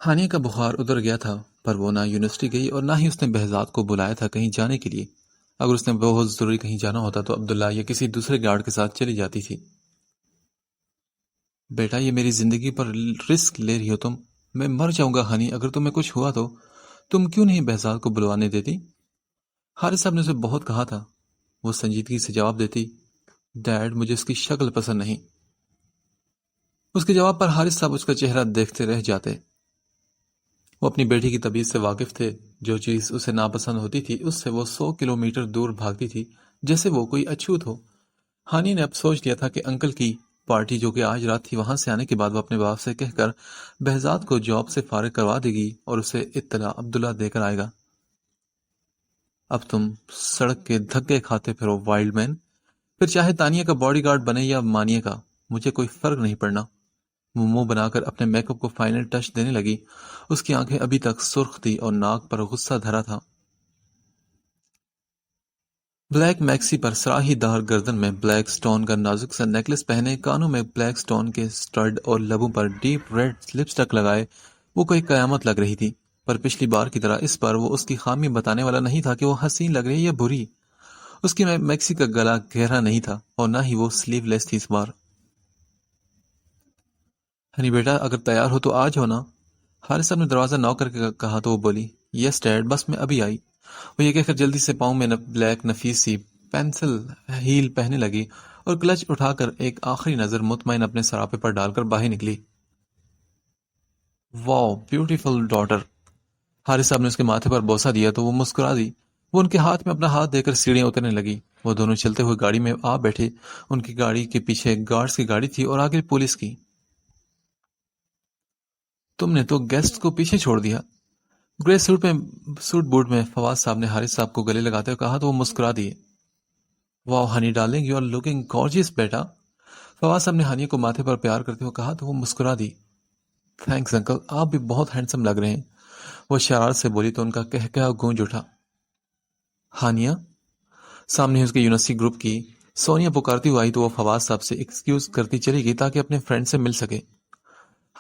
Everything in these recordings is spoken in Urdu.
ہانیہ کا بخار اتر گیا تھا، پر وہ نہ یونیورسٹی گئی اور نہ ہی اس نے بہزاد کو بلایا تھا کہیں جانے کے لیے۔ اگر اس نے بہت ضروری کہیں جانا ہوتا تو عبداللہ یا کسی دوسرے گارڈ کے ساتھ چلی جاتی تھی۔ بیٹا، یہ میری زندگی پر رسک لے رہی ہو تم۔ میں مر جاؤں گا ہانی، اگر تمہیں کچھ ہوا تو تم کیوں نہیں بہزاد کو بلوانے دیتی؟ حارث صاحب نے اسے بہت کہا تھا۔ وہ سنجیدگی سے جواب دیتی، ڈیڈ مجھے اس کی شکل پسند نہیں۔ اس کے جواب پر حارث صاحب اس کا چہرہ دیکھتے رہ جاتے۔ وہ اپنی بیٹی کی طبیعت سے واقف تھے۔ جو چیز اسے ناپسند ہوتی تھی اس سے وہ 100 کلومیٹر دور بھاگتی تھی، جیسے وہ کوئی اچھوت ہو۔ ہانی نے اب سوچ لیا تھا کہ انکل کی پارٹی جو کہ آج رات تھی، وہاں سے آنے کے بعد وہ اپنے باپ سے کہہ کر بہزاد کو جاب سے فارغ کروا دے گی اور اسے اطلاع عبداللہ دے کر آئے گا۔ اب تم سڑک کے دھکے کھاتے پھرو وائلڈ مین، پھر چاہے تانیہ کا باڈی گارڈ بنے یا مانیہ کا، مجھے کوئی فرق نہیں پڑنا۔ وہ منہ بنا کر اپنے میک اپ کو فائنل ٹچ دینے لگی۔ اس کی آنکھیں ابھی تک سرخ تھی اور ناک پر غصہ دھرا تھا۔ بلیک میکسی پر سراہی دار گردن میں بلیک سٹون کا نازک سا نیکلس پہنے، کانوں میں بلیک سٹون کے سٹڈ اور لبوں پر ڈیپ ریڈ لپسٹک لگائے وہ کوئی قیامت لگ رہی تھی۔ پر پچھلی بار کی طرح اس بار وہ اس کی خامی بتانے والا نہیں تھا کہ وہ حسین لگ رہی یا بری۔ اس کی میکسی کا گلا گہرا نہیں تھا اور نہ ہی وہ سلیو لیس تھی اس بار۔ ہنی بیٹا، اگر تیار ہو تو آ جاؤ نا۔ حارث صاحب نے دروازہ نوک کر کے کہا تو وہ بولی، یس ڈیڈ، بس میں ابھی آئی۔ وہ یہ کہہ کر جلدی سے پاؤں میں بلیک نفیس سی پینسل ہیل پہنے لگی اور کلچ اٹھا کر ایک آخری نظر مطمئن اپنے سراپے پر ڈال کر باہر نکلی۔ واو بیوٹیفل ڈاٹر۔ حارث صاحب نے اس کے ماتھے پر بوسہ دیا تو وہ مسکرا دی۔ وہ ان کے ہاتھ میں اپنا ہاتھ دے کر سیڑھیاں اترنے لگی۔ وہ دونوں چلتے ہوئے گاڑی میں آ بیٹھے۔ ان کی گاڑی کے پیچھے گارڈز کی گاڑی تھی اور آگے پولیس کی۔ تم نے تو گیسٹ کو پیچھے چھوڑ دیا۔ گرے سوٹ بوٹ میں فواز صاحب نے حارث صاحب کو گلے لگاتے ہوئے کہا تو وہ مسکرا دیے۔ Wow honey darling, you are looking gorgeous بیٹا۔ فواز صاحب نے ہنی کو ماتھے پر پیار کرتے ہوئے کہا تو وہ مسکرا دی۔ تھینکس انکل، آپ بھی بہت ہینڈسم لگ رہے ہیں۔ وہ شرارت سے بولی تو ان کا کہکہا گونج اٹھا۔ ہانیہ سامنے اس کے یونیورسٹی گروپ کی سونیا پکارتی ہوئی آئی تو وہ فواز صاحب سے ایکسکیوز کرتی چلی گئی تاکہ اپنے فرینڈ سے مل سکے۔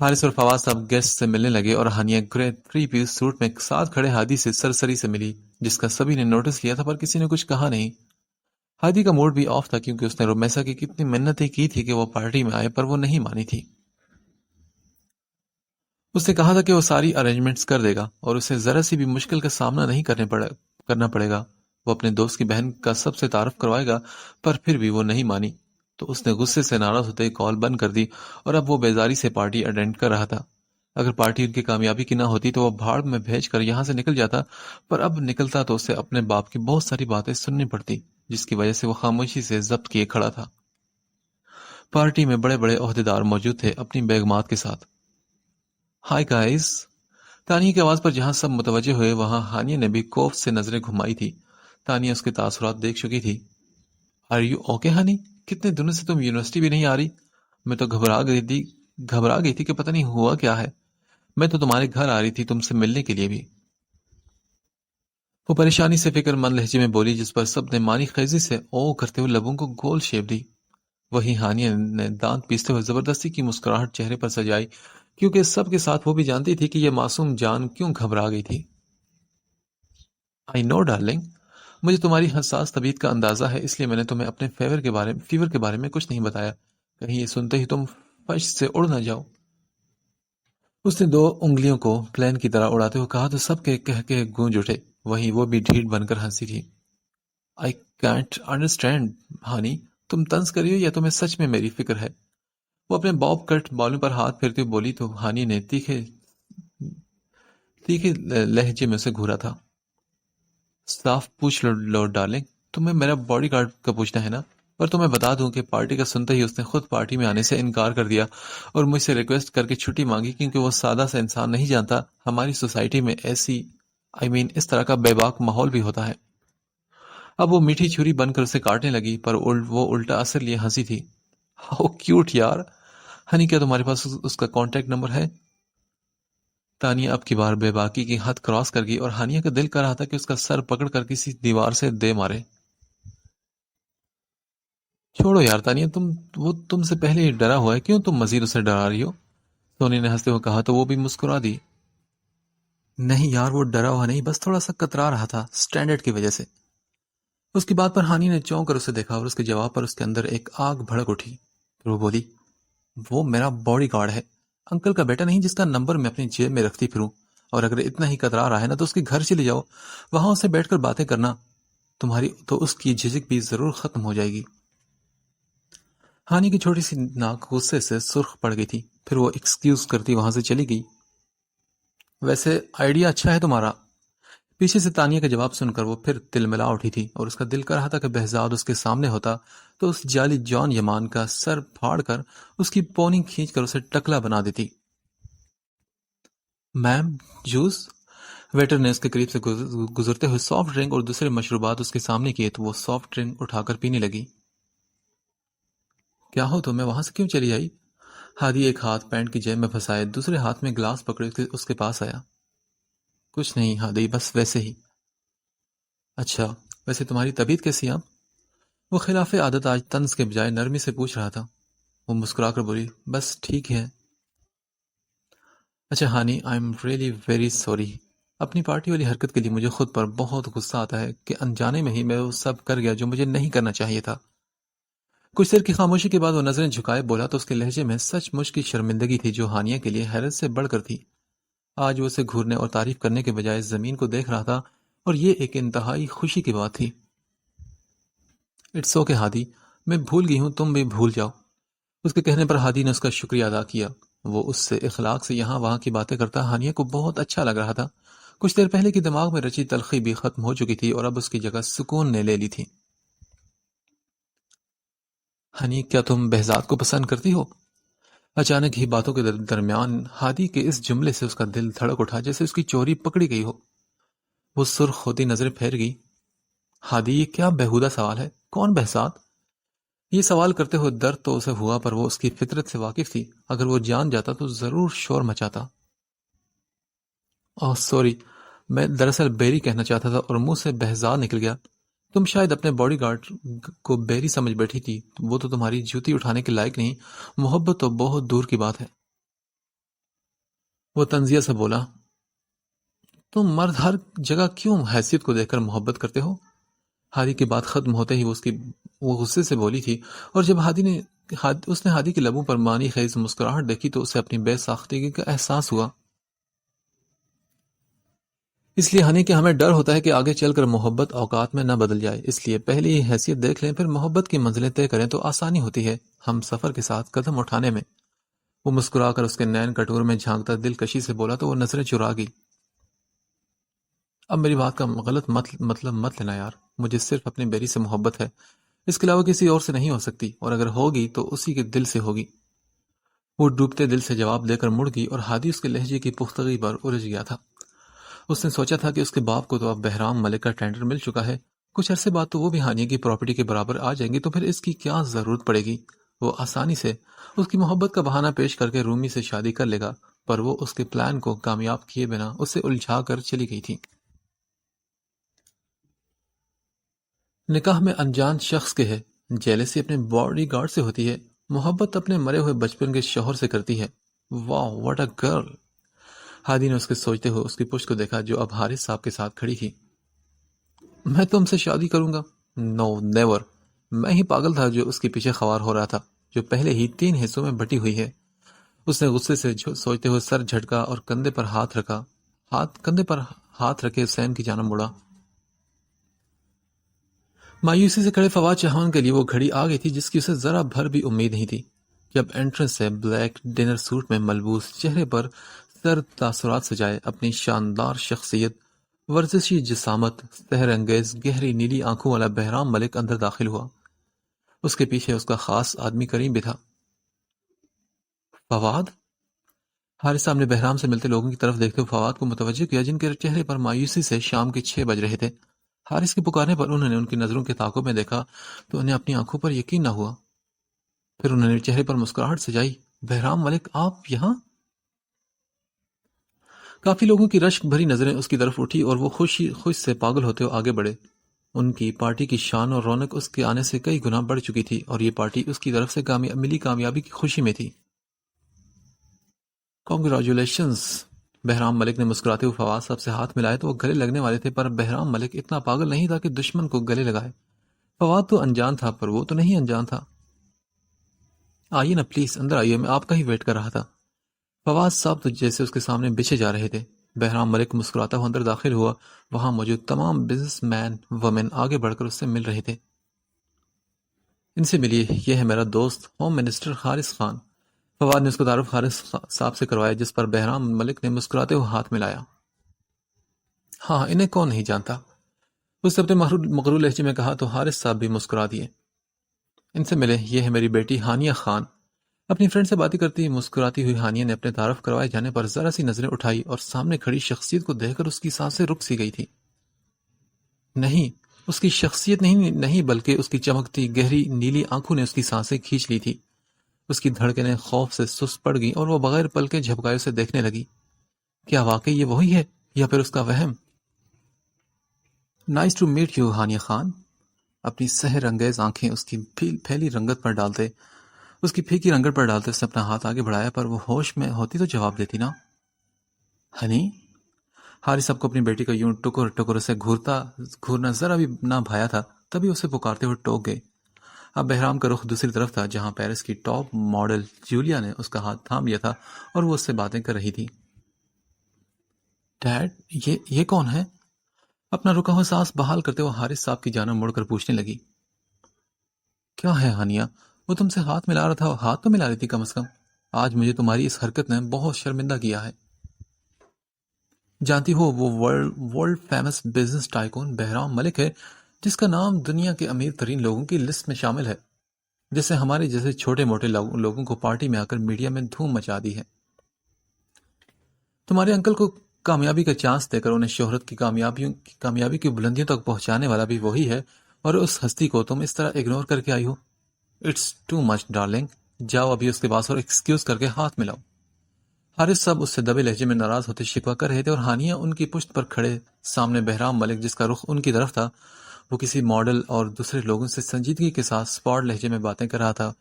حارث اور فواز صاحب گیسٹ سے ملنے لگے اور ہانیہ گرے 3 پیس سوٹ میں ساتھ کھڑے ہادی سے سرسری سے ملی، جس کا سبھی نے نوٹس لیا تھا پر کسی نے کچھ کہا نہیں۔ ہادی کا موڈ بھی آف تھا کیونکہ اس نے رومیسا کی کتنی منتیں کی تھی کہ وہ پارٹی میں آئے، پر وہ نہیں مانی تھی۔ اس نے کہا تھا کہ وہ ساری ارینجمنٹس کر دے گا اور اسے ذرا سی بھی مشکل کا سامنا نہیں کرنا پڑے گا۔ وہ اپنے دوست کی بہن کا سب سے تعارف کروائے گا، پر پھر بھی وہ نہیں مانی تو اس نے غصے سے ناراض ہوتے کال بند کر دی اور اب وہ بیزاری سے پارٹی اٹینڈ کر رہا تھا۔ اگر پارٹی ان کی کامیابی کی نہ ہوتی تو وہ بھاڑ میں بھیج کر یہاں سے نکل جاتا، پر اب نکلتا تو اسے اپنے باپ کی بہت ساری باتیں سننی پڑتی، جس کی وجہ سے وہ خاموشی سے ضبط کیے کھڑا تھا۔ پارٹی میں بڑے بڑے عہدیدار موجود تھے اپنی بیگمات کے ساتھ۔ ہائی گائز، تانیہ کی آواز پر جہاں سب متوجہ ہوئے وہاں ہانیہ نے بھی کوف سے نظریں گھمائی تھی۔ تانیہ اس کے تاثرات دیکھ چکی تھی۔ Are you okay honey? کتنے دنوں سے تم یونیورسٹی بھی نہیں آ رہی؟ میں تو گھبرا گئی تھی کہ پتہ نہیں ہوا کیا ہے۔ میں تو تمہارے گھر آ رہی تھی تم سے ملنے کے لیے بھی۔ وہ پریشانی سے فکر مند لہجے میں بولی، جس پر سب نے مانی خیزی سے او کرتے ہوئے لبوں کو گول شیپ دی۔ وہی ہانیہ نے دانت پیستے ہوئے زبردستی کی مسکراہٹ چہرے پر سجائی، کیونکہ سب کے ساتھ وہ بھی جانتی تھی کہ یہ معصوم جان کیوں گھبرا گئی تھی۔ آئی نو ڈارلنگ، مجھے تمہاری حساس طبیعت کا اندازہ ہے، اس لیے میں نے تمہیں اپنے فیور کے بارے میں کچھ نہیں بتایا، کہیں یہ سنتے ہی تم فش سے اڑ نہ جاؤ۔ اس نے 2 انگلیوں کو پلین کی طرح اڑاتے ہوئے کہا تو سب کے کہہ کے گونج اٹھے، وہیں وہ بھی ڈھیٹ بن کر ہنسی تھی۔ آئی کینٹ انڈرسٹینڈ ہانی، تم طنز کر رہی ہو یا تمہیں سچ میں میری فکر ہے؟ وہ اپنے باب کٹ بالوں پر ہاتھ پھیرتے ہوئے بولی تو ہانی نے تیکھے لہجے میں اسے گھورا تھا۔ صاف پوچھ لو ڈارلنگ، تمہیں میرا باڈی گارڈ کا پوچھنا ہے نا؟ پر تمہیں بتا دوں کہ پارٹی کا سنتے ہی اس نے خود پارٹی میں آنے سے انکار کر دیا اور مجھ سے ریکویسٹ کر کے چھٹی مانگی، کیونکہ وہ سادہ سا انسان نہیں جانتا ہماری سوسائٹی میں ایسی اس طرح کا بے باک ماحول بھی ہوتا ہے۔ اب وہ میٹھی چھری بن کر اسے کاٹنے لگی، پر وہ الٹا اثر لیے ہنسی تھی۔ ہاؤ کیوٹ یار۔ ہنی، کیا تمہارے پاس اس کا کانٹیکٹ نمبر ہے؟ تانیہ اب کی بار بے باکی کی حد کراس کر گئی اور ہانیہ کا دل کر رہا تھا کہ اس کا سر پکڑ کر کسی دیوار سے دے مارے۔ چھوڑو یار تانیہ، وہ تم سے پہلے ہی ڈرا ہوا ہے، کیوں تم مزید اسے ڈرا رہی ہو؟ سونی نے ہنستے ہوئے کہا تو وہ بھی مسکرا دی۔ نہیں یار، وہ ڈرا ہوا نہیں، بس تھوڑا سا کترا رہا تھا اسٹینڈرڈ کی وجہ سے۔ اس کی بات پر ہانی نے چونک کر اسے دیکھا اور اس کے جواب پر اس کے اندر ایک آگ بھڑک اٹھی۔ پھر وہ بولی، وہ میرا باڈی گارڈ ہے، انکل کا بیٹا نہیں جس کا نمبر میں اپنی جیب میں رکھتی پھروں، اور اگر اتنا ہی کترا رہا ہے نا تو اس کے گھر چلے جاؤ، وہاں اسے بیٹھ کر باتیں کرنا، تمہاری تو اس کی جھجک بھی ضرور ختم ہو جائے گی۔ ہانی کی چھوٹی سی ناک غصے سے سرخ پڑ گئی تھی، پھر وہ ایکسکیوز کرتی وہاں سے چلی گئی۔ ویسے آئیڈیا اچھا ہے تمہارا۔ پیچھے سے تانیہ کا جواب سن کر وہ پھر تلملا اٹھی تھی اور اس کا دل کر رہا تھا کہ بہزاد اس کے سامنے ہوتا تو اس جعلی جان یمان کا سر پھاڑ کر اس کی پونی کھینچ کر اسے ٹکلا بنا دیتی۔ میم، جوس؟ ویٹر نے اس کے قریب سے گزرتے ہوئے سافٹ ڈرنک اور دوسرے مشروبات اس کے سامنے کیے تو وہ سافٹ ڈرنک اٹھا کر پینے لگی۔ کیا ہو تمہیں، وہاں سے کیوں چلی آئی؟ ہادی ایک ہاتھ پینٹ کی جیب میں پھنسائے دوسرے ہاتھ میں گلاس پکڑے اس کے پاس آیا۔ کچھ نہیں ہادی، بس ویسے ہی۔ اچھا، ویسے تمہاری طبیعت کیسی ہے اب؟ وہ خلاف عادت آج طنز کے بجائے نرمی سے پوچھ رہا تھا۔ وہ مسکرا کر بولی، بس ٹھیک ہے۔ اچھا honey, I am really very sorry. اپنی پارٹی والی حرکت کے لیے مجھے خود پر بہت غصہ آتا ہے کہ انجانے میں ہی میں وہ سب کر گیا جو مجھے نہیں کرنا چاہیے تھا۔ کچھ دیر کی خاموشی کے بعد وہ نظریں جھکائے بولا تو اس کے لہجے میں سچ مچ کی شرمندگی تھی جو ہانیہ کے لیے حیرت سے بڑھ کر تھی۔ آج وہ اسے گھورنے اور تعریف کرنے کے بجائے زمین کو دیکھ رہا تھا اور یہ ایک انتہائی خوشی کی بات تھی۔ اٹس اوکے ہادی، میں بھول گئی ہوں، تم بھی بھول جاؤ۔ اس کے کہنے پر ہادی نے اس کا شکریہ ادا کیا۔ وہ اس سے اخلاق سے یہاں وہاں کی باتیں کرتا ہانیہ کو بہت اچھا لگ رہا تھا۔ کچھ دیر پہلے کی دماغ میں رچی تلخی بھی ختم ہو چکی تھی اور اب اس کی جگہ سکون نے لے لی تھی۔ ہنی، کیا تم بہزاد کو پسند کرتی ہو؟ اچانک ہی باتوں کے درمیان ہادی کے اس جملے سے اس کا دل دھڑک اٹھا جیسے اس کی چوری پکڑی گئی ہو۔ وہ سرخ ہوتی نظریں پھیر گئی۔ ہادی، یہ کیا بےہودہ سوال ہے؟ کون بہزاد؟ یہ سوال کرتے ہوئے درد تو اسے ہوا پر وہ اس کی فطرت سے واقف تھی، اگر وہ جان جاتا تو ضرور شور مچاتا۔ اوہ سوری، میں دراصل بیری کہنا چاہتا تھا اور منہ سے بہزاد نکل گیا۔ تم شاید اپنے باڈی گارڈ کو بیری سمجھ بیٹھی تھی، وہ تو تمہاری جوتی اٹھانے کے لائق نہیں، محبت تو بہت دور کی بات ہے۔ وہ طنزیہ سے بولا، تم مرد ہر جگہ کیوں حیثیت کو دیکھ کر محبت کرتے ہو؟ ہادی کی بات ختم ہوتے ہی وہ غصے سے بولی تھی، اور جب اس نے ہادی کے لبوں پر معنی خیز مسکراہٹ دیکھی تو اسے اپنی بے ساختگی کا احساس ہوا۔ اس لیے ہنی کہ ہمیں ڈر ہوتا ہے کہ آگے چل کر محبت اوقات میں نہ بدل جائے، اس لیے پہلے ہی حیثیت دیکھ لیں، پھر محبت کی منزلیں طے کریں تو آسانی ہوتی ہے ہم سفر کے ساتھ قدم اٹھانے میں۔ وہ مسکرا کر اس کے نین کٹور میں جھانکتا دلکشی سے بولا تو وہ نظریں چرا گئی۔ اب میری بات کا غلط مطلب مت لینا یار، مجھے صرف اپنی بیری سے محبت ہے، اس کے علاوہ کسی اور سے نہیں ہو سکتی، اور اگر ہوگی تو اسی کے دل سے ہوگی۔ وہ ڈوبتے دل سے جواب دے کر مڑ گئی اور ہادی اس کے لہجے کی پختگی پر الجھ گیا تھا۔ اس نے سوچا تھا کہ اس کے باپ کو تو اب بہرام ملک کا ٹینڈر مل چکا ہے، کچھ عرصے بعد تو وہ بھی ہانیہ کی پراپرٹی کے برابر آ جائیں گی، تو پھر اس کی کیا ضرورت پڑے گی؟ وہ آسانی سے اس کی محبت کا بہانہ پیش کر کے رومی سے شادی کر لے گا، پر وہ اس کے پلان کو کامیاب کیے بنا اسے الجھا کر چلی گئی تھی۔ نکاح میں انجان شخص کے ہے، جیلسی اپنے باڈی گارڈ سے ہوتی ہے، محبت اپنے مرے ہوئے بچپن کے شوہر سے کرتی ہے۔ واو واٹ اے گرل! ہادی نے اس کے سوچتے ہوئے اس کی پشت کو دیکھا جو اب حارث صاحب کے ساتھ کھڑی تھی۔ میں تم سے شادی کروں گا؟ نو نیور! میں ہی پاگل تھا جو اس کے پیچھے خوار ہو رہا تھا، جو پہلے ہی 3 حصوں میں بٹی ہوئی ہے۔ اس نے غصے سے سوچتے ہوئے سر جھٹکا اور کندھے پر ہاتھ رکھے حسین کی جانب مڑا۔ مایوسی سے کھڑے فواد چوہان کے لیے وہ گھڑی آ گئی تھی جس کی اسے ذرا بھر بھی امید نہیں تھی۔ جب انٹرنس سے بلیک ڈنر سوٹ میں ملبوس، چہرے پر سرد تاثرات سجائے، اپنی شاندار شخصیت، ورزشی جسامت، سحر انگیز گہری نیلی آنکھوں والا بہرام ملک اندر داخل ہوا۔ اس کے پیچھے اس کا خاص آدمی کریم بھی تھا۔ فواد؟ حارث صاحب نے بہرام سے ملتے لوگوں کی طرف دیکھتے ہوئے فواد کو متوجہ کیا جن کے چہرے پر مایوسی سے شام کے 6 بج رہے تھے۔ حارث کے پکارنے پر انہوں نے ان کی نظروں کے تعاقب میں دیکھا تو انہیں اپنی آنکھوں پر یقین نہ ہوا۔ پھر انہوں نے چہرے پر مسکراہٹ سجائی۔ بہرام ملک، آپ یہاں؟ کافی لوگوں کی رشک بھری نظریں اس کی طرف اٹھی اور وہ خوش سے پاگل ہوتے ہوئے آگے بڑھے۔ ان کی پارٹی کی شان اور رونق اس کے آنے سے کئی گنا بڑھ چکی تھی اور یہ پارٹی اس کی طرف سے ملی کامیابی کی خوشی میں تھی۔ کانگریچولیشنز! بہرام ملک نے مسکراتے ہوئے فواد صاحب سے ہاتھ ملائے تو وہ گلے لگنے والے تھے، پر بہرام ملک اتنا پاگل نہیں تھا کہ دشمن کو گلے لگائے۔ فواد تو انجان تھا، پر وہ تو نہیں انجان تھا۔ آئیے نا پلیز، اندر آئیے، میں آپ کا ہی ویٹ کر رہا تھا۔ فواد صاحب تو جیسے اس کے سامنے بچھے جا رہے تھے۔ بہرام ملک مسکراتا ہوا اندر داخل ہوا۔ وہاں موجود تمام بزنس مین وومن آگے بڑھ کر اس سے مل رہے تھے۔ ان سے ملیے، یہ ہے میرا دوست ہوم منسٹر حارث خان۔ فواد نے اس کو تعارف حارث صاحب سے کروایا، جس پر بہرام ملک نے مسکراتے ہوئے ہاتھ ملایا۔ ہاں، انہیں کون نہیں جانتا، اس نے اپنے مغرور لہجے میں کہا تو حارث صاحب بھی مسکرا دیے۔ ان سے ملے، یہ ہے میری بیٹی ہانیہ خان۔ اپنی فرینڈ سے باتیں کرتی مسکراتی ہوئی ہانیہ نے اپنے تعارف کروائے جانے پر ذرا سی نظریں اٹھائی اور سامنے کھڑی شخصیت کو دیکھ کر اس کی سانسیں رک سی گئی تھی۔ نہیں، اس کی شخصیت نہیں بلکہ اس کی چمکتی گہری نیلی آنکھوں نے اس کی سانسیں کھینچ لی تھی۔ اس کی دھڑکنیں خوف سے سست پڑ گئیں اور وہ بغیر پلکیں جھپکائے اسے دیکھنے لگی۔ کیا واقعی یہ وہی ہے یا پھر اس کا وہم؟ Nice to meet you Hania Khan. اپنی سحر انگیز آنکھیں اس کی پھیلی رنگت پر ڈالتے اس کی پھیکی رنگت پر ڈالتے اس نے اپنا ہاتھ آگے بڑھایا، پر وہ ہوش میں ہوتی تو جواب دیتی نا۔ ہنی؟ حارث صاحب کو اپنی بیٹی کا یوں ٹکر ٹکر سے گھورنا ذرا بھی نہ بھایا تھا، تبھی اسے پکارتے ہوئے ٹوک گئے۔ اب بہرام کا رخ دوسری طرف تھا، جہاں پیرس کی ٹاپ ماڈل جولیا نے اس کا ہاتھ تھام لیا تھا اور وہ اس سے باتیں کر رہی تھی۔ ڈیڈ، یہ کون ہے؟ اپنا رکا ہوا سانس بحال کرتے ہوئے حارث صاحب کی جانب مڑ کر پوچھنے لگی۔ کیا ہے ہانیہ؟ وہ تم سے ہاتھ ملا رہا تھا، ہاتھ تو ملا رہی تھی کم از کم۔ آج مجھے تمہاری اس حرکت نے بہت شرمندہ کیا ہے۔ جانتی ہو، وہ world famous business tycoon Behram Malik ہے، جس کا نام دنیا کے امیر ترین لوگوں کی لسٹ میں شامل ہے، جس سے ہمارے جیسے چھوٹے موٹے لوگوں کو پارٹی میں آ کر میڈیا میں دھوم مچا دی ہے۔ تمہارے انکل کو کامیابی کا چانس دے کر انہیں شہرت کی کامیابی کی بلندیوں تک پہنچانے والا بھی وہی ہے، اور اس ہستی کو تم اس طرح اگنور کر کے آئی ہو۔ اٹس ٹو مچ ڈارلنگ، جاؤ ابھی اس کے پاس اور ایکسکیوز کر کے ہاتھ ملاؤ۔ حارث صاحب اس سے دبے لہجے میں ناراض ہوتے شکوہ کر رہے تھے، اور ہانیہ ان کی پشت پر کھڑے سامنے بہرام ملک، جس کا رخ ان کی طرف تھا، وہ کسی ماڈل اور دوسرے لوگوں سے سنجیدگی کے ساتھ سپاٹ لہجے میں باتیں کر رہا تھا،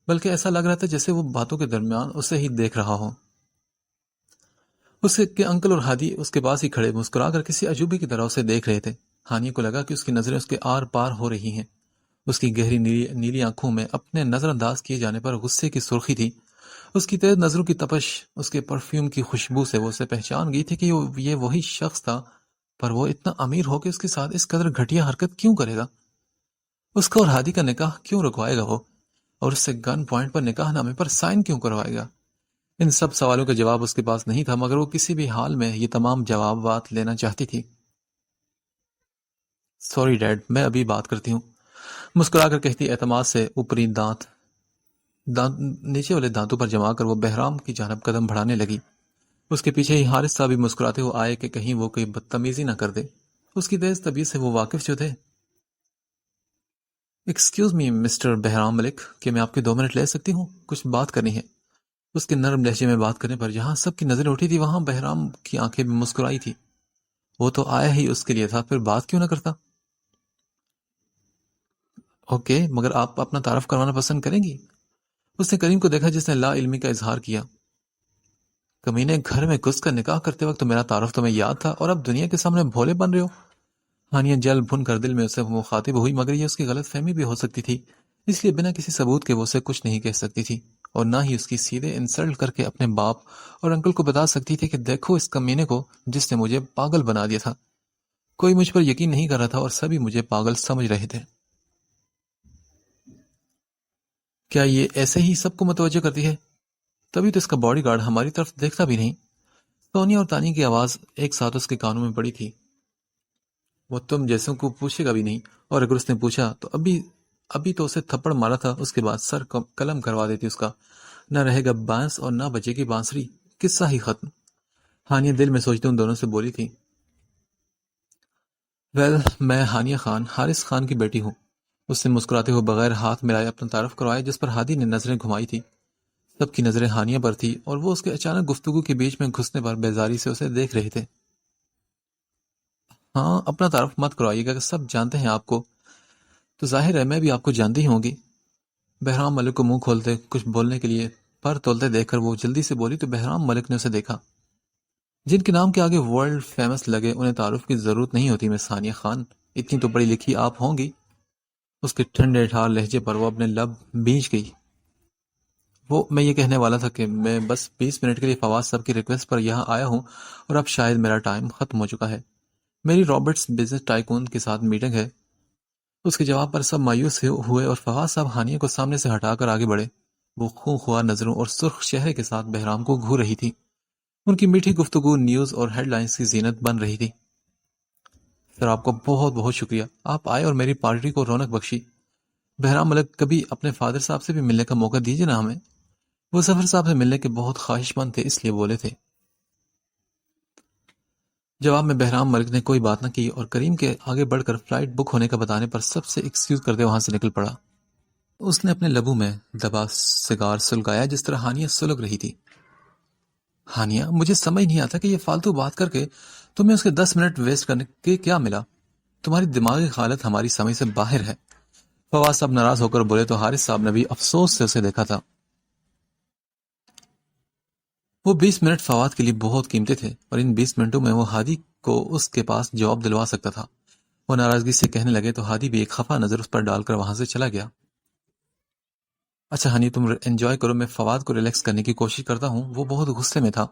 بلکہ ایسا لگ رہا تھا جیسے وہ باتوں کے درمیان اسے ہی دیکھ رہا ہو۔ اس کے انکل اور ہادی اس کے پاس ہی کھڑے مسکرا کر کسی عجوبے کی طرح اسے دیکھ رہے تھے۔ ہانیہ کو لگا کہ اس کی نظریں اس کے آر پار ہو رہی ہیں۔ اس کی گہری نیلی آنکھوں میں اپنے نظر انداز کیے جانے پر غصے کی سرخی تھی۔ اس کی تیز نظروں کی تپش، اس کے پرفیوم کی خوشبو سے وہ اسے پہچان گئی تھی کہ یہ وہی شخص تھا، پر وہ اتنا امیر ہو کے اس کے ساتھ اس قدر گھٹیا حرکت کیوں کرے گا؟ اس کا اور ہادی کا نکاح کیوں رکوائے گا وہ؟ اور اس سے گن پوائنٹ پر نکاح نامے پر سائن کیوں کروائے گا؟ ان سب سوالوں کا جواب اس کے پاس نہیں تھا، مگر وہ کسی بھی حال میں یہ تمام جوابات لینا چاہتی تھی۔ سوری ڈیڈ، میں ابھی بات کرتی ہوں، مسکرا کر کہتی اعتماد سے اوپری دانت نیچے والے دانتوں پر جما کر وہ بہرام کی جانب قدم بڑھانے لگی۔ اس کے پیچھے ہی حارث صاحب بھی مسکراتے ہوئے آئے کہ کہیں وہ کوئی بدتمیزی نہ کر دے۔ اس کی تیز طبیعت سے وہ واقف جو تھے۔ ایکسکیوز می مسٹر بہرام ملک، کہ میں آپ کے 2 منٹ لے سکتی ہوں؟ کچھ بات کرنی ہے۔ اس کے نرم لہجے میں بات کرنے پر جہاں سب کی نظریں اٹھی تھی، وہاں بہرام کی آنکھیں بھی مسکرائی تھی۔ وہ تو آیا ہی اس کے لیے تھا، پھر بات کیوں نہ کرتا؟ اوکے، مگر آپ اپنا تعارف کروانا پسند کریں گی؟ اس نے کریم کو دیکھا، جس نے لا علمی کا اظہار کیا۔ کمینے، گھر میں گھس کر نکاح کرتے وقت میرا تعارف تمہیں یاد تھا، اور اب دنیا کے سامنے بھولے بن رہے ہو؟ ہانیہ جل بھن کر دل میں اسے مخاطب ہوئی، مگر یہ اس کی غلط فہمی بھی ہو سکتی تھی، اس لیے بنا کسی ثبوت کے وہ اسے کچھ نہیں کہہ سکتی تھی، اور نہ ہی اس کی سیدھے انسلٹ کر کے اپنے باپ اور انکل کو بتا سکتی تھی کہ دیکھو اس کمینے کو، جس نے مجھے پاگل بنا دیا تھا۔ کوئی مجھ پر یقین نہیں کر رہا تھا اور سبھی مجھے پاگل سمجھ رہے تھے۔ کیا یہ ایسے ہی سب کو متوجہ کرتی ہے؟ تبھی تو اس کا باڈی گارڈ ہماری طرف دیکھتا بھی نہیں۔ سونیا اور تانی کی آواز ایک ساتھ اس کے کانوں میں پڑی تھی۔ وہ تم جیسوں کو پوچھے گا بھی نہیں، اور اگر اس نے پوچھا تو ابھی تو اسے تھپڑ مارا تھا، اس کے بعد سر قلم کروا دیتی اس کا، نہ رہے گا بانس اور نہ بچے گی بانسری، قصہ ہی ختم۔ ہانیہ دل میں سوچتے ان دونوں سے بولی تھی، ویل، میں ہانیہ خان، حارث خان کی بیٹی ہوں۔ اس نے مسکراتے ہوئے بغیر ہاتھ ملائے اپنا تعارف کروایا، جس پر ہادی نے نظریں گھمائی تھی۔ سب کی نظریں ہانیہ پر تھی، اور وہ اس کے اچانک گفتگو کے بیچ میں گھسنے پر بیزاری سے اسے دیکھ رہے تھے۔ ہاں، اپنا تعارف مت کروائیے گا، کہ سب جانتے ہیں آپ کو، تو ظاہر ہے میں بھی آپ کو جانتی ہی ہوں گی۔ بہرام ملک کو منہ کھولتے کچھ بولنے کے لیے پر تولتے دیکھ کر وہ جلدی سے بولی تو بہرام ملک نے اسے دیکھا۔ جن کے نام کے آگے ورلڈ فیمس لگے انہیں تعارف کی ضرورت نہیں ہوتی۔ مس ثانیہ خان، اتنی تو پڑھی لکھی آپ ہوں گی۔ اس کے ٹھنڈے ٹھار لہجے پر وہ اپنے لب بیچ گئی۔ میں یہ کہنے والا تھا کہ میں بس 20 منٹ کے لیے فواز صاحب کی ریکویسٹ پر یہاں آیا ہوں، اور اب شاید میرا ٹائم ختم ہو چکا ہے۔ میری رابرٹس بزنس ٹائکون کے ساتھ میٹنگ ہے۔ اس کے جواب پر سب مایوس ہوئے اور فواز صاحب ہانیہ کو سامنے سے ہٹا کر آگے بڑھے۔ وہ خوں خوار نظروں اور سرخ چہرے کے ساتھ بہرام کو گھور رہی تھی۔ ان کی میٹھی گفتگو نیوز اور ہیڈ لائنز کی زینت بن رہی تھی۔ سر، آپ کو بہت بہت شکریہ، آپ آئے اور میری پارٹی کو رونق بخشی۔ بہرام ملک، کبھی اپنے فادر صاحب سے بھی ملنے کا موقع دیجیے نا ہمیں۔ وہ ظفر صاحب سے ملنے کے بہت خواہش مند تھے، اس لیے بولے تھے۔ جواب میں بہرام ملک نے کوئی بات نہ کی اور کریم کے آگے بڑھ کر فلائٹ بک ہونے کا بتانے پر سب سے ایکسکیوز کرتے وہاں سے نکل پڑا۔ اس نے اپنے لبوں میں دبا سگار سلگایا جس طرح ہانیہ سلگ رہی تھی۔ ہانیہ، مجھے سمجھ نہیں آتا کہ یہ فالتو بات کر کے تمہیں اس کے 10 منٹ ویسٹ کرنے کے کیا ملا؟ تمہاری دماغی حالت ہماری سمجھ سے باہر ہے۔ فواز صاحب ناراض ہو کر بولے تو حارث صاحب نے بھی افسوس سے اسے دیکھا تھا۔ وہ 20 منٹ فواد کے لیے بہت قیمتی تھے، اور ان 20 منٹوں میں وہ ہادی کو اس کے پاس جواب دلوا سکتا تھا۔ وہ ناراضگی سے کہنے لگے تو ہادی بھی ایک خفا نظر اس پر ڈال کر وہاں سے چلا گیا۔ اچھا ہانی، تم انجوائے کرو، میں فواد کو ریلیکس کرنے کی کوشش کرتا ہوں، وہ بہت غصے میں تھا۔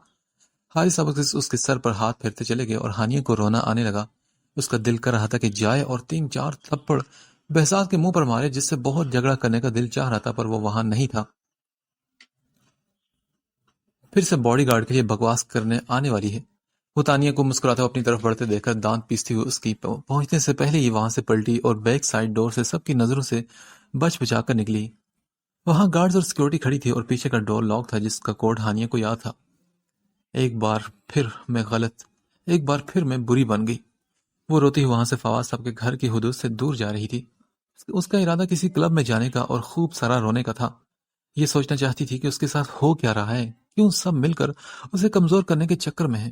حارث صاحب اس کے سر پر ہاتھ پھیرتے چلے گئے اور ہانیہ کو رونا آنے لگا۔ اس کا دل کر رہا تھا کہ جائے اور 3-4 تھپڑ بہزاد کے منہ پر مارے، جس سے بہت جھگڑا کرنے کا دل چاہ رہا تھا، پر وہ وہاں نہیں تھا۔ پھر سے باڈی گارڈ کے لیے بکواس کرنے آنے والی ہے۔ وہ تانیہ کو مسکراتے ہوئے اپنی طرف بڑھتے دیکھ کر دانت پیستی ہوئی اس کی پہنچنے سے پہلے ہی وہاں سے پلٹی اور بیک سائڈ ڈور سے سب کی نظروں سے بچ بچا کر نکلی۔ وہاں گارڈز اور سیکورٹی کھڑی تھی اور پیچھے کا ڈور لاک تھا جس کا کوڈ ہانیہ کو یاد تھا۔ ایک بار پھر میں بری بن گئی۔ وہ روتی ہوئی وہاں سے فواز صاحب کے گھر کی حدود سے دور جا رہی تھی۔ اس کا ارادہ کسی کلب میں جانے کا اور خوب سارا رونے کا تھا۔ یہ سوچنا چاہتی تھی کہ اس کے ساتھ ہو کیا رہا ہے، کیوں سب مل کر اسے کمزور کرنے کے چکر میں ہیں۔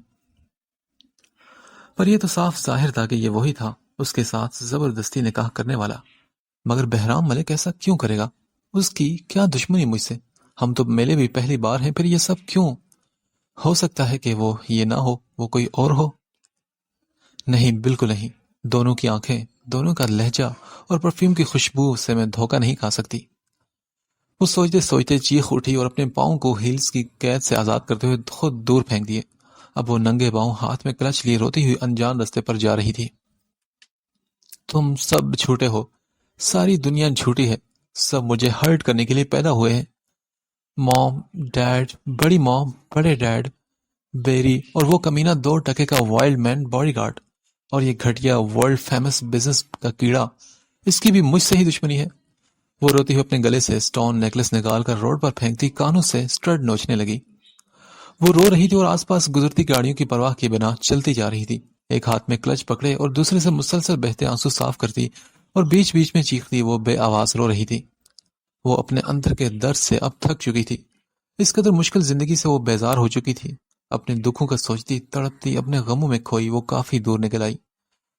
پر یہ تو صاف ظاہر تھا کہ یہ وہی تھا، اس کے ساتھ زبردستی نکاح کرنے والا۔ مگر بہرام ملک ایسا کیوں کرے گا؟ اس کی کیا دشمنی مجھ سے؟ ہم تو ملے بھی پہلی بار ہیں، پھر یہ سب کیوں؟ ہو سکتا ہے کہ وہ یہ نہ ہو، وہ کوئی اور ہو۔ نہیں، بالکل نہیں۔ دونوں کی آنکھیں، دونوں کا لہجہ اور پرفیوم کی خوشبو سے میں دھوکہ نہیں کھا سکتی۔ وہ سوچتے سوچتے چیخ اٹھی اور اپنے پاؤں کو ہیلز کی قید سے آزاد کرتے ہوئے خود دور پھینک دیے۔ اب وہ ننگے پاؤں ہاتھ میں کلچ لیے روتی ہوئی انجان رستے پر جا رہی تھی۔ تم سب جھوٹے ہو، ساری دنیا جھوٹی ہے، سب مجھے ہرٹ کرنے کے لیے پیدا ہوئے ہیں۔ موم، ڈیڈ، بڑی موم، بڑے ڈیڈ، بیری اور وہ کمینہ 2 ٹکے کا وائلڈ مین باڈی گارڈ، اور یہ گھٹیا ورلڈ فیمس بزنس کا کیڑا، اس کی بھی مجھ سے ہی دشمنی ہے۔ وہ روتی ہوئی اپنے گلے سے سٹون نیکلس نکال کر روڈ پر پھینکتی کانوں سے سٹرڈ نوچنے لگی۔ وہ رو رہی تھی اور آس پاس گزرتی گاڑیوں کی پرواہ کیے بنا چلتی جا رہی تھی، ایک ہاتھ میں کلچ پکڑے اور دوسرے سے مسلسل بہتے آنسو صاف کرتی اور بیچ بیچ میں چیختی وہ بے آواز رو رہی تھی۔ وہ اپنے اندر کے درد سے اب تھک چکی تھی۔ اس قدر مشکل زندگی سے وہ بیزار ہو چکی تھی۔ اپنے دکھوں کا سوچتی، تڑپتی، اپنے غموں میں کھوئی وہ کافی دور نکل آئی۔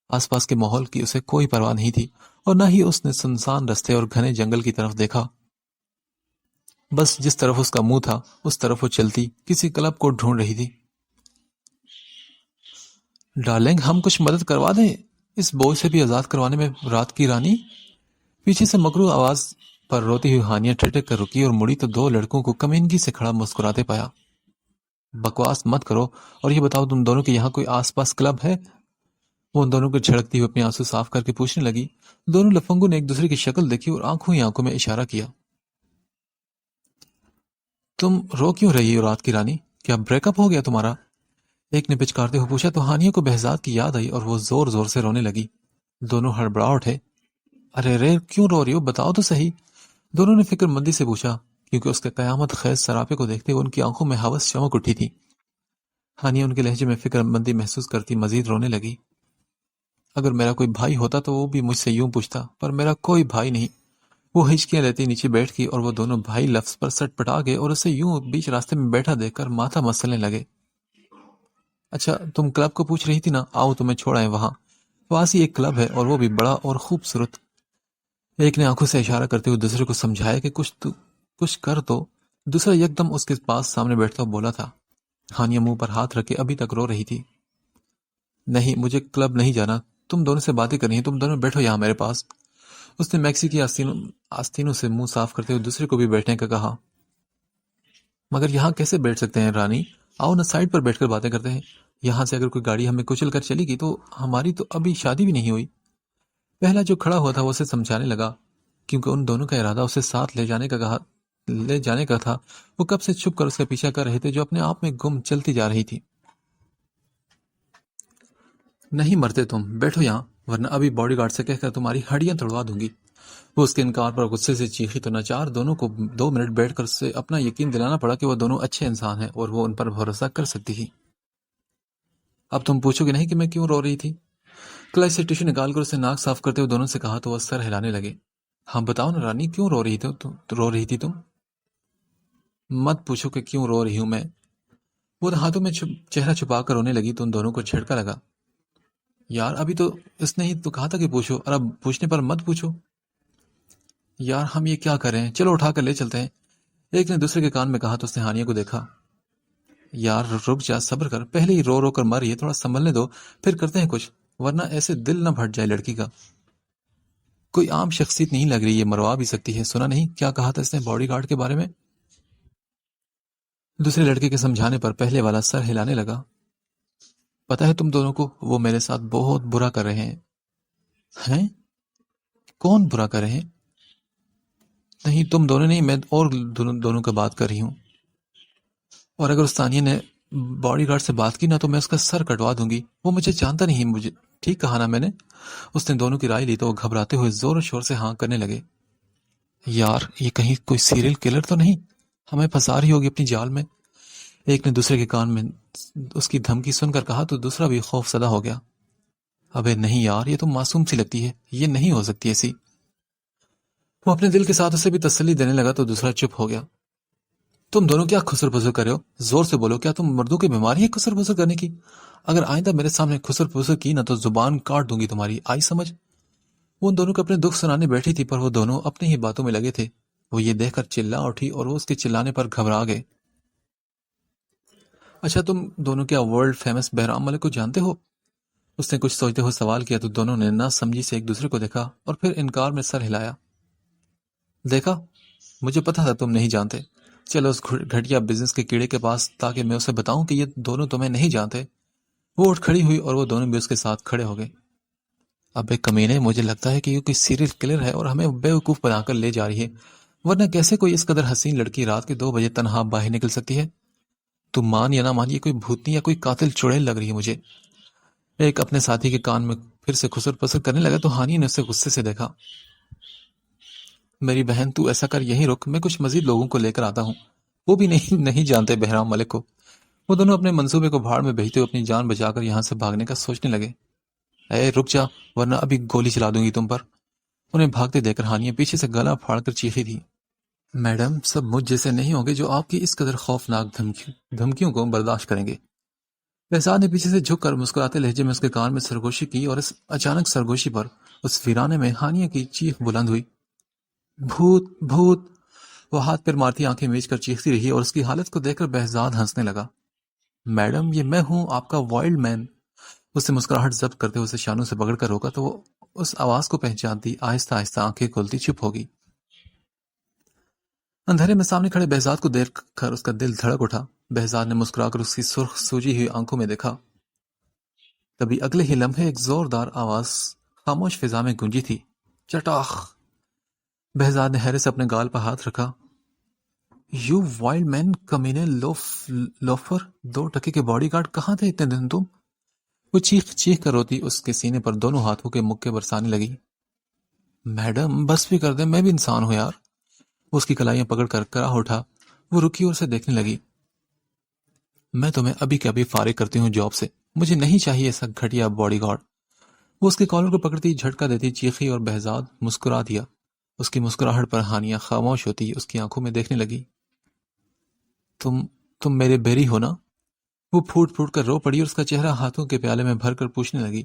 آس پاس کے ماحول کی اسے کوئی پرواہ نہیں تھی، اور نہ ہی اس نے سنسان رستے اور گھنے جنگل کی طرف دیکھا۔ بس جس طرف اس کا منہ تھا اس طرف وہ چلتی کسی کلب کو ڈھونڈ رہی تھی۔ ڈارلنگ، ہم کچھ مدد کروا دیں اس بوجھ سے بھی آزاد کروانے میں، رات کی رانی؟ پیچھے سے مکرو آواز پر روتی ہوئی ہانیہ ٹھٹک کر رکی اور مڑی تو 2 لڑکوں کو کمینگی سے کھڑا مسکراتے پایا۔ بکواس مت کرو اور یہ بتاؤ تم دونوں کے یہاں کوئی آس پاس کلب ہے؟ وہ ان دونوں کو جھڑکتی ہوئی اپنے آنسو صاف کر کے پوچھنے لگی۔ دونوں لفنگوں نے ایک دوسرے کی شکل دیکھی اور آنکھوں ہی آنکھوں میں اشارہ کیا۔ تم رو کیوں رہی ہو رات کی رانی؟ کیا بریک اپ ہو گیا تمہارا؟ ایک نے پچکارتے ہوئے پوچھا تو ہانیہ کو بہزاد کی یاد آئی اور وہ زور زور سے رونے لگی۔ دونوں ہڑبڑا اٹھے۔ ارے رے، کیوں رو رہی ہو؟ بتاؤ تو صحیح، دونوں نے فکر مندی سے پوچھا، کیونکہ اس کے قیامت خیز سراپے کو دیکھتے ہوئے ان کی آنکھوں میں ہوس چمک اٹھی تھی۔ ہانیہ ان کے لہجے میں فکر مندی محسوس کرتی مزید رونے لگی۔ اگر میرا کوئی بھائی ہوتا تو وہ بھی مجھ سے یوں پوچھتا، پر میرا کوئی بھائی نہیں۔ وہ ہچکیاں لیتی نیچے بیٹھ گئی اور وہ دونوں بھائی لفظ پر سٹ پٹا گئے اور اسے یوں بیچ راستے میں بیٹھا دیکھ کر ماتھا مسلنے لگے۔ اچھا تم کلب کو پوچھ رہی تھی نا، آؤ تمہیں چھوڑ آئے وہاں۔ پاس ہی ایک کلب ہے اور وہ بھی بڑا اور خوبصورت۔ ایک نے آنکھوں سے اشارہ کرتے ہوئے دوسرے کو سمجھایا کہ کچھ کر تو دوسرا یکدم اس کے پاس سامنے بیٹھتا بولا تھا، ہانیہ منہ پر ہاتھ رکھے ابھی تک رو رہی تھی۔ نہیں، مجھے کلب نہیں جانا، تم دونوں سے باتیں کرنی ہیں، تم دونوں بیٹھو یہاں میرے پاس۔ اس نے میکسی کی آستینوں سے منہ صاف کرتے ہوئے دوسرے کو بھی بیٹھنے کا کہا۔ مگر یہاں کیسے بیٹھ سکتے ہیں رانی؟ آؤ نہ سائڈ پر بیٹھ کر باتیں کرتے ہیں۔ یہاں سے اگر کوئی گاڑی ہمیں کچل کر چلی گئی تو ہماری تو ابھی شادی بھی نہیں ہوئی۔ پہلا جو کھڑا ہوا تھا وہ اسے سمجھانے لگا، کیونکہ ان دونوں کا ارادہ اسے ساتھ لے جانے کا تھا۔ وہ کب سے چھپ کر اس کا پیچھا کر رہے تھے جو اپنے آپ میں گم چلتی جا رہی تھی۔ نہیں مرتے تم، بیٹھو یہاں، ورنہ ابھی باڈی گارڈ سے کہہ کر تمہاری ہڈیاں توڑوا دوں گی۔ وہ اس کے انکار پر غصے سے چیخی تو ناچار دونوں کو 2 منٹ بیٹھ کر اسے اپنا یقین دلانا پڑا کہ وہ دونوں اچھے انسان ہیں اور وہ ان پر بھروسہ کر سکتی تھی۔ اب تم پوچھو گے نہیں کہ میں کیوں رو رہی تھی؟ کلائی سے ٹشو نکال کر اسے ناک صاف کرتے ہوئے دونوں سے کہا تو وہ سر ہلانے لگے۔ ہاں بتاؤ نا رانی، کیوں رو رہی تھی تم؟ مت پوچھو کہ کیوں رو رہی ہوں میں۔ وہ ہاتھوں میں چہرہ چھپا کر رونے لگی تو ان دونوں کو جھٹکا لگا۔ یار ابھی تو اس نے ہی تو کہا تھا کہ پوچھو، اور اب پوچھنے پر مت پوچھو۔ یار ہم یہ کیا کر رہے ہیں، چلو اٹھا کر لے چلتے ہیں، ایک نے دوسرے کے کان میں کہا تو اس نے ہانیہ کو دیکھا۔ یار رک جا، صبر کر، پہلے ہی رو رو کر مر رہی ہے، تھوڑا سنبھلنے دو، پھر کرتے ہیں کچھ، ورنہ ایسے دل نہ پھٹ جائے لڑکی کا۔ کوئی عام شخصیت نہیں لگ رہی، یہ مروا بھی سکتی ہے، سنا نہیں کیا کہا تھا اس نے باڈی گارڈ کے بارے میں؟ دوسرے لڑکے کے سمجھانے پر پہلے والا سر ہلانے لگا۔ پتا ہے تم دونوں کو وہ میرے ساتھ بہت برا کر رہے ہیں۔ ہیں؟ کون برا کر رہے ہیں؟ نہیں تم دونوں نہیں، میں اور دونوں کا بات کر رہی ہوں۔ اور اگر استانیہ نے باڈی گارڈ سے بات کی نا تو میں اس کا سر کٹوا دوں گی، وہ مجھے جانتا نہیں، مجھے ٹھیک کہا نا میں نے؟ اس نے دونوں کی رائے لی تو وہ گھبراتے ہوئے زور و شور سے ہاں کرنے لگے۔ یار یہ کہیں کوئی سیریل کلر تو نہیں، ہمیں پھنسا رہی ہوگی اپنی جال میں؟ ایک نے دوسرے کے کان میں اس کی دھمکی سن کر کہا تو دوسرا بھی خوف زدہ ہو گیا۔ ابے نہیں یار، یہ تو معصوم سی لگتی ہے، یہ نہیں ہو سکتی ایسی۔ وہ اپنے دل کے ساتھ اسے بھی تسلی دینے لگا تو دوسرا چپ ہو گیا۔ تم دونوں کیا خسر پسر کر رہے ہو؟ زور سے بولو، کیا تم مردوں کی بیماری ہے خسر پسر کرنے کی؟ اگر آئندہ میرے سامنے خسر پسر کی نہ تو زبان کاٹ دوں گی تمہاری، آئی سمجھ؟ وہ ان دونوں کو اپنے دکھ سنانے بیٹھی تھی پر وہ دونوں اپنی ہی باتوں میں لگے تھے۔ وہ یہ دیکھ کر چلا اٹھی اور وہ اس کے چلانے پر گھبرا گئے۔ اچھا تم دونوں کیا ورلڈ فیمس بہرام ملک کو جانتے ہو؟ اس نے کچھ سوچتے ہوئے سوال کیا تو دونوں نے نہ سمجھی سے ایک دوسرے کو دیکھا اور پھر انکار میں سر ہلایا۔ دیکھا، مجھے پتا تھا تم نہیں جانتے، چلو اس گھٹیا بزنس کے کیڑے کے پاس تاکہ میں اسے بتاؤں کہ یہ دونوں تمہیں نہیں جانتے۔ وہ اٹھ کھڑی ہوئی اور وہ دونوں بھی اس کے ساتھ کھڑے ہو گئے۔ اب ایک کمینے، مجھے لگتا ہے کہ یہ کوئی سیریل کلر ہے اور ہمیں بیوقوف بنا کر لے جا رہی ہے، ورنہ کیسے کوئی اس قدر حسین لڑکی رات کے 2 بجے تنہا باہر نکل سکتی ہے؟ تم مان یا نہ مان، یہ کوئی بھوتنی یا کوئی قاتل چڑیل لگ رہی ہے مجھے۔ ایک اپنے ساتھی کے کان میں پھر سے خسر پسر کرنے لگا تو ہانی نے اسے غصے سے دیکھا۔ میری بہن تو ایسا کر یہیں رک، میں کچھ مزید لوگوں کو لے کر آتا ہوں، وہ بھی نہیں جانتے بہرام ملک کو۔ وہ دونوں اپنے منصوبے کو بھاڑ میں بہتے ہوئے اپنی جان بچا کر یہاں سے بھاگنے کا سوچنے لگے۔ اے رک جا، ورنہ ابھی گولی چلا دوں گی تم پر۔ انہیں بھاگتے دیکھ کر ہانیہ پیچھے سے گلا پھاڑ کر چیخی تھی۔ میڈم سب مجھ جیسے نہیں ہوں گے جو آپ کی اس قدر خوفناک دھمکیوں کو برداشت کریں گے۔ بہزاد نے پیچھے سے جھک کر مسکراتے لہجے میں اس کے کان میں سرگوشی کی اور اس اچانک سرگوشی پر اس ویرانے میں ہانیہ کی چیخ بلند ہوئی۔ بھوت بھوت! وہ ہاتھ پیر مارتی آنکھیں میچ کر چیختی رہی اور اس کی حالت کو دیکھ کر بہزاد ہنسنے لگا۔ میڈم یہ میں ہوں، آپ کا وائلڈ مین۔ اس نے مسکراہٹ ضبط کرتے ہوئے اسے شانوں سے پکڑ کر روکا تو وہ اس آواز کو پہچانتی آہستہ آہستہ آنکھیں کھولتی چپ ہوگی۔ اندھیرے میں سامنے کھڑے بہزاد کو دیکھ کر اس کا دل دھڑک اٹھا۔ بہزاد نے مسکرا کر اس کی سرخ سوجی ہوئی آنکھوں میں دیکھا۔ تبھی اگلے ہی لمحے ایک زوردار آواز خاموش فضا میں گونجی تھی، چٹاخ! بہزاد نے حیرت سے اپنے گال پر ہاتھ رکھا۔ یو وائلڈ مین، کمینے، لوفر! 2 ٹکے کے باڈی گارڈ کہاں تھے اتنے دن تم؟ وہ چیخ چیخ کر روتی اس کے سینے پر دونوں ہاتھوں کے مکے برسانے لگی۔ میڈم بس بھی کر دیں، میں بھی انسان ہوں یار۔ اس کی کلائیاں پکڑ کر کراہ اٹھا۔ وہ رکی اور اسے دیکھنے لگی۔ میں تمہیں ابھی کے ابھی فارغ کرتی ہوں جاب سے، مجھے نہیں چاہیے ایسا گھٹیا باڈی گارڈ۔ وہ اس کے کالر کو پکڑتی جھٹکا دیتی چیخی اور بہزاد مسکرا دیا۔ اس کی مسکراہٹ پر ہانیہ خاموش ہوتی اس کی آنکھوں میں دیکھنے لگی۔ تم میرے بیری ہو نا؟ وہ پھوٹ پھوٹ کر رو پڑی اور اس کا چہرہ ہاتھوں کے پیالے میں بھر کر پوچھنے لگی۔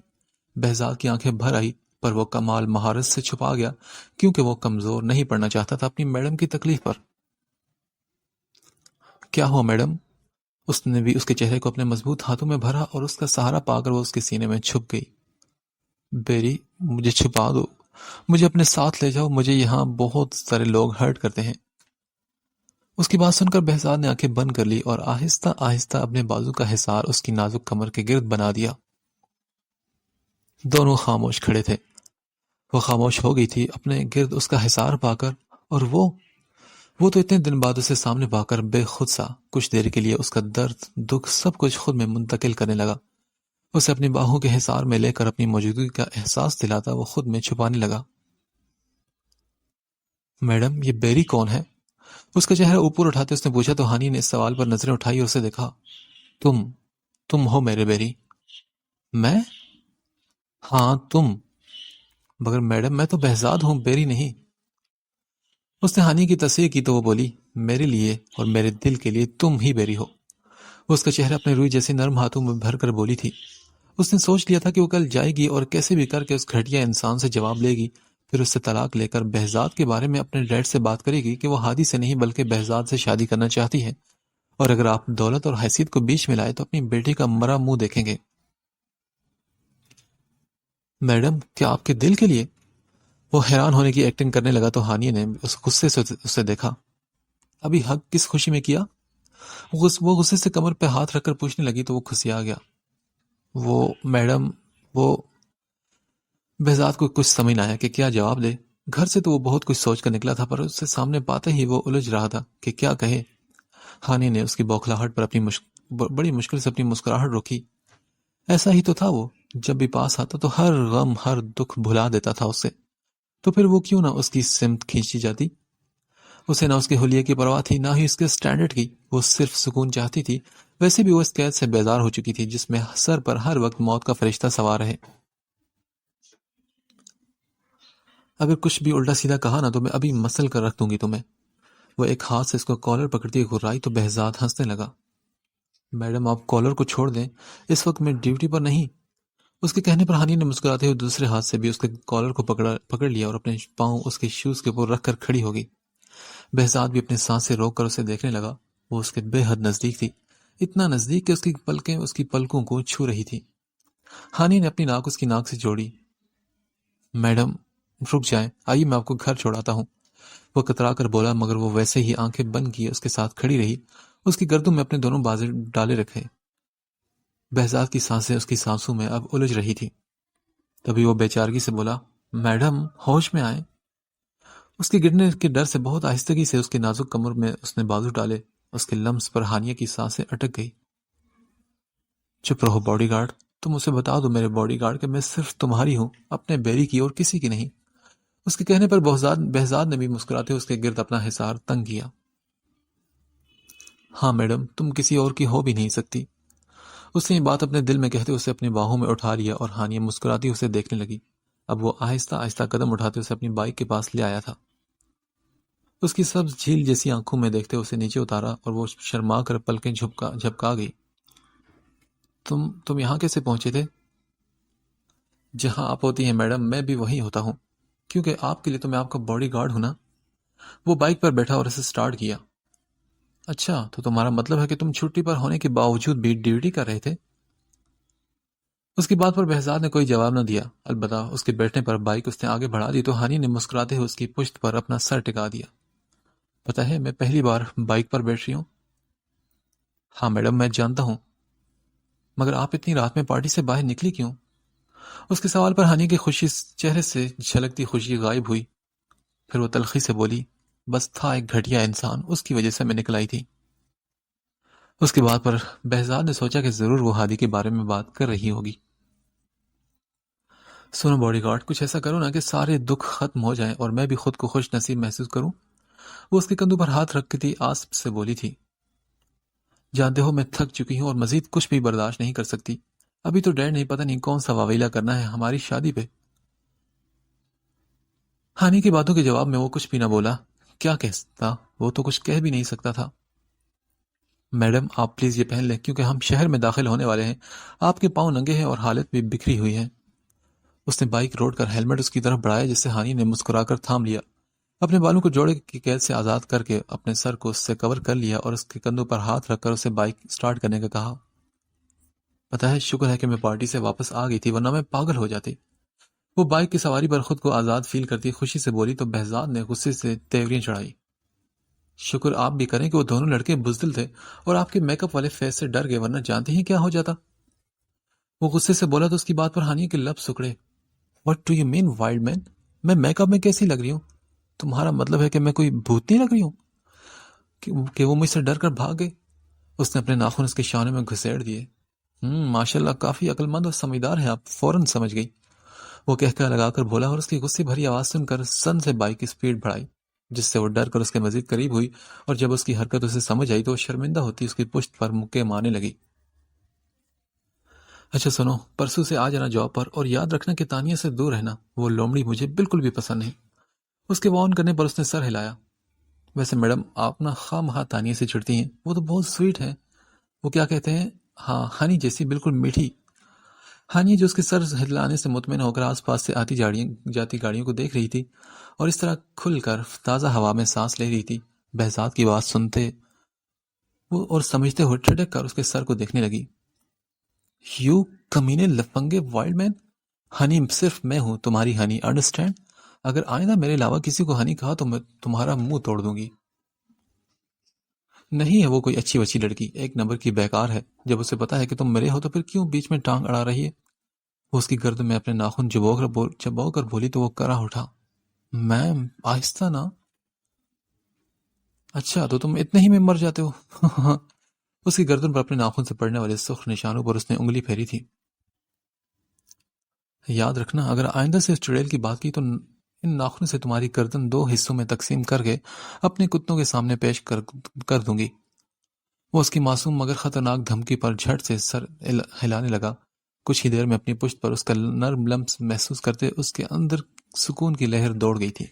بہزاد کی آنکھیں بھر آئی پر وہ کمال مہارت سے چھپا گیا کیونکہ وہ کمزور نہیں پڑنا چاہتا تھا اپنی میڈم کی تکلیف پر۔ کیا ہوا میڈم؟ اس نے بھی اس کے چہرے کو اپنے مضبوط ہاتھوں میں بھرا اور اس کا سہارا پا کر وہ اس کے سینے میں چھپ گئی۔ بیری، مجھے چھپا دو، مجھے اپنے ساتھ لے جاؤ، مجھے یہاں بہت سارے لوگ ہرٹ کرتے ہیں۔ اس کی بات سن کر بہزاد نے آنکھیں بند کر لی اور آہستہ آہستہ اپنے بازو کا حصار اس کی نازک کمر کے گرد بنا دیا۔ دونوں خاموش کھڑے تھے۔ وہ خاموش ہو گئی تھی اپنے گرد اس کا حصار پا کر، اور وہ تو اتنے دن بعد اسے سامنے پا کر بے خود سا کچھ دیر کے لیے اس کا درد، دکھ، سب کچھ خود میں منتقل کرنے لگا۔ اسے اپنی باہوں کے حصار میں لے کر اپنی موجودگی کا احساس دلاتا وہ خود میں چھپانے لگا۔ میڈم، یہ بیری کون ہے؟ اس کا چہرہ اوپر اٹھاتے اس نے پوچھا تو ہانی نے اس سوال پر نظریں اٹھائی اور اسے دیکھا۔ تم ہو میرے بیری؟ میں؟ ہاں تم، مگر میڈم میں تو بہزاد ہوں، بیری نہیں۔ اس نے ہانی کی تصحیح کی تو وہ بولی، میرے لیے اور میرے دل کے لیے تم ہی بیری ہو۔ وہ اس کا چہرہ اپنے روئی جیسے نرم ہاتھوں میں بھر کر بولی تھی۔ اس نے سوچ لیا تھا کہ وہ کل جائے گی اور کیسے بھی کر کے اس گھٹیا انسان سے جواب لے گی، پھر اس سے طلاق لے کر بہزاد کے بارے میں اپنے ڈیڈ سے بات کرے گی کہ وہ ہادی سے نہیں بلکہ بہزاد سے شادی کرنا چاہتی ہے، اور اگر آپ دولت اور حیثیت کو بیچ میں لائے تو اپنی بیٹی کا مرا منہ دیکھیں گے۔ میڈم، کیا آپ کے دل کے لیے؟ وہ حیران ہونے کی ایکٹنگ کرنے لگا تو ہانی نے اس غصے سے اسے دیکھا۔ ابھی حق کس خوشی میں کیا؟ وہ غصے سے کمر پہ ہاتھ رکھ کر پوچھنے لگی تو وہ کھسیا گیا۔ میڈم، وہ بہزاد کو کچھ سمجھ نہ آیا کہ کیا جواب دے۔ گھر سے تو وہ بہت کچھ سوچ کر نکلا تھا، پر اسے سامنے پاتے ہی وہ الجھ رہا تھا کہ کیا کہے۔ ہانی نے اس کی بوکھلاہٹ پر بڑی مشکل سے اپنی مسکراہٹ روکی۔ ایسا ہی تو تھا، وہ جب بھی پاس آتا تو ہر غم، ہر دکھ بھلا دیتا تھا اسے، تو پھر وہ کیوں نہ اس کی سمت کھینچی جاتی۔ اسے نہ اس کے حلیے کی پرواہ تھی، نہ ہی اس کے سٹینڈرڈ کی، وہ صرف سکون چاہتی تھی۔ ویسے بھی وہ اس قید سے بیزار ہو چکی تھی جس میں سر پر ہر وقت موت کا فرشتہ سوار رہے۔ اگر کچھ بھی الٹا سیدھا کہا نا تو میں ابھی مسل کر رکھ دوں گی تمہیں۔ وہ ایک ہاتھ سے اس کو کالر پکڑتی گھرائی تو بہزاد ہنسنے لگا۔ میڈم، آپ کالر کو چھوڑ دیں، اس وقت میں ڈیوٹی پر نہیں۔ اس کے کہنے پر ہانی نے مسکراتے ہوئے دوسرے ہاتھ سے بھی اس کے کالر کو پکڑ لیا اور اپنے پاؤں اس کے شوز کے اوپر رکھ کر کھڑی ہو گئی۔ بہزاد بھی اپنے سانس سے روک کر اسے دیکھنے لگا۔ وہ اس کے بے حد نزدیک تھی، اتنا نزدیک کہ اس کی پلکیں اس کی پلکوں کو چھو رہی تھی۔ ہانی نے اپنی ناک اس کی ناک سے جوڑی۔ میڈم رک جائیں، آئیے میں آپ کو گھر چھوڑاتا ہوں، وہ کترا کر بولا، مگر وہ ویسے ہی آنکھیں بند کیے اس کے ساتھ کھڑی رہی، اس کی گردوں میں اپنے دونوں بازو ڈالے رکھے۔ بہزاد کی سانسیں اس کی سانسوں میں اب الجھ رہی تھی۔ تبھی وہ بے چارگی سے بولا، میڈم ہوش میں آئیں۔ اس کے گرنے کے ڈر سے بہت آہستگی سے اس کے نازک کمر میں اس نے بازو ڈالے۔ اس کے لمس پر ہانیہ کی سانسیں اٹک گئی۔ چپ رہو باڈی گارڈ، تم اسے بتا دو میرے باڈی گارڈ کہ میں صرف تمہاری ہوں، اپنے بیری کی اور کسی کی نہیں۔ اس کے کہنے پر بہزاد نے بھی مسکراتے اس کے گرد اپنا حصار تنگ کیا۔ ہاں میڈم، تم کسی اور کی ہو بھی نہیں سکتی۔ اس نے یہ بات اپنے دل میں کہتے اسے اپنی باہوں میں اٹھا لیا اور ہانیہ مسکراتی اسے دیکھنے لگی۔ اب وہ آہستہ آہستہ قدم اٹھاتے اسے اپنی بائک کے پاس لے آیا تھا۔ اس کی سبز جھیل جیسی آنکھوں میں دیکھتے اسے نیچے اتارا اور وہ شرما کر پلکیں جھپکا گئی۔ تم یہاں کیسے پہنچے تھے؟ جہاں آپ ہوتی ہیں میڈم، میں بھی وہیں ہوتا ہوں، کیونکہ آپ کے لیے تو میں آپ کا باڈی گارڈ ہوں نا۔ وہ بائک پر بیٹھا اور اسے سٹارٹ کیا۔ اچھا، تو تمہارا مطلب ہے کہ تم چھٹی پر ہونے کے باوجود بھی ڈیوٹی کر رہے تھے؟ اس کی بات پر بہزاد نے کوئی جواب نہ دیا، البتہ اس کے بیٹھنے پر بائک اس نے آگے بڑھا دی تو ہانی نے مسکراتے ہوئے اس کی پشت پر اپنا سر ٹکا دیا۔ پتہ ہے میں پہلی بار بائک پر بیٹھ رہی ہوں۔ ہاں میڈم، میں جانتا ہوں، مگر آپ اتنی رات میں پارٹی سے باہر نکلی کیوں؟ اس کے سوال پر ہانی کے خوشی چہرے سے جھلکتی خوشی غائب ہوئی۔ پھر وہ تلخی سے بولی، بس تھا ایک گھٹیا انسان، اس کی وجہ سے میں نکل آئی تھی۔ اس کے بعد پر بہزاد نے سوچا کہ ضرور وہ ہادی کے بارے میں بات کر رہی ہوگی۔ سنو باڈی گارڈ، کچھ ایسا کرو نا کہ سارے دکھ ختم ہو جائیں اور میں بھی خود کو خوش نصیب محسوس کروں۔ وہ اس کے کندھوں پر ہاتھ رکھتی آس سے بولی تھی۔ جانتے ہو میں تھک چکی ہوں اور مزید کچھ بھی برداشت نہیں کر سکتی۔ ابھی تو ڈیڈ نہیں، پتہ نہیں کون سا واویلا کرنا ہے ہماری شادی پہ۔ ہانی کی باتوں کے جواب میں وہ کچھ بھی نہ بولا۔ کیا کہتا؟ وہ تو کچھ کہہ بھی نہیں سکتا تھا۔ میڈم آپ پلیز یہ پہن لیں، کیونکہ ہم شہر میں داخل ہونے والے ہیں، آپ کے پاؤں ننگے ہیں اور حالت بھی بکھری ہوئی ہے۔ اس نے بائک روڈ کر ہیلمٹ اس کی طرف بڑھایا جس سے ہانی نے مسکرا کر تھام لیا۔ اپنے بالوں کو جوڑے کی قید سے آزاد کر کے اپنے سر کو اس سے کور کر لیا اور اس کے کندھوں پر ہاتھ رکھ کر اسے بائک سٹارٹ کرنے کا کہا۔ پتہ ہے، شکر ہے کہ میں پارٹی سے واپس آ گئی تھی، ورنہ میں پاگل ہو جاتی۔ وہ بائک کی سواری پر خود کو آزاد فیل کرتی خوشی سے بولی تو بہزاد نے غصے سے تیوریاں چڑھائی۔ شکر آپ بھی کریں کہ وہ دونوں لڑکے بزدل تھے اور آپ کے میک اپ والے فیس سے ڈر گئے، ورنہ جانتے ہی کیا ہو جاتا۔ وہ غصے سے بولا تو اس کی بات پر ہانیہ کے لب سکڑے۔ What do you mean, wild man؟ میں میک اپ میں کیسی لگ رہی ہوں؟ تمہارا مطلب ہے کہ میں کوئی بھوتنی لگ رہی ہوں کہ وہ مجھ سے ڈر کر بھاگ گئے؟ اس نے اپنے ناخن اس کے شانے میں گھسیڑ دیے۔ ماشاءاللہ، کافی عقل مند اور سمجھدار ہیں آپ، فوراً سمجھ گئی، وہ کہہ کر لگا کر بولا، اور اس کی غصے بھری آواز سن کر سن سے بائک کی سپیڈ بڑھائی، جس سے وہ ڈر کر اس کے مزید قریب ہوئی، اور جب اس کی حرکت اسے سمجھ آئی تو وہ شرمندہ ہوتی اس کی پشت پر مکے مارنے لگی۔ اچھا سنو، پرسوں سے آ جانا جاب پر، اور یاد رکھنا کہ تانیہ سے دور رہنا، وہ لومڑی مجھے بالکل بھی پسند نہیں۔ اس کے وارن کرنے پر اس نے سر ہلایا۔ ویسے میڈم، آپ نا خواہ مخواہ تانیہ سے چڑھتی ہیں، وہ تو بہت سویٹ ہے، وہ کیا کہتے ہیں، ہاں ہنی جیسی، بالکل میٹھی۔ ہانیہ جو اس کے سر ہلانے سے مطمئن ہو کر آس پاس سے آتی جاتی گاڑیوں کو دیکھ رہی تھی اور اس طرح کھل کر تازہ ہوا میں سانس لے رہی تھی، بہزاد کی بات سنتے وہ اور سمجھتے ہوئے ٹھٹک کر اس کے سر کو دیکھنے لگی۔ یو کمینے لفنگے وائلڈ مین، ہنی صرف میں ہوں تمہاری ہنی، انڈرسٹینڈ؟ اگر آئندہ میرے علاوہ کسی کو ہنی کہا تو میں تمہارا منہ توڑ دوں گی۔ نہیں ہے وہ کوئی اچھی وچی لڑکی، ایک نمبر کی بیکار ہے، جب اسے پتا ہے کہ تم مرے ہو تو پھر کیوں بیچ میں ٹانگ اڑا رہی ہے؟ وہ اس کی گردن میں اپنے ناخن چبو کر بولی تو وہ کرا اٹھا۔ میم آہستہ نا۔ اچھا تو تم اتنے ہی میں مر جاتے ہو؟ اس کی گردن پر اپنے ناخن سے پڑنے والے سرخ نشانوں پر اس نے انگلی پھیری تھی۔ یاد رکھنا، اگر آئندہ سے اس چڑیل کی بات کی تو ان ناخنوں سے تمہاری گردن 2 حصوں میں تقسیم کر کے اپنے کتوں کے سامنے پیش کر دوں گی۔ وہ اس کی معصوم مگر خطرناک دھمکی پر جھٹ سے سر ہلانے لگا۔ کچھ ہی دیر میں اپنی پشت پر اس کا نرم لمس محسوس کرتے اس کے اندر سکون کی لہر دوڑ گئی تھی۔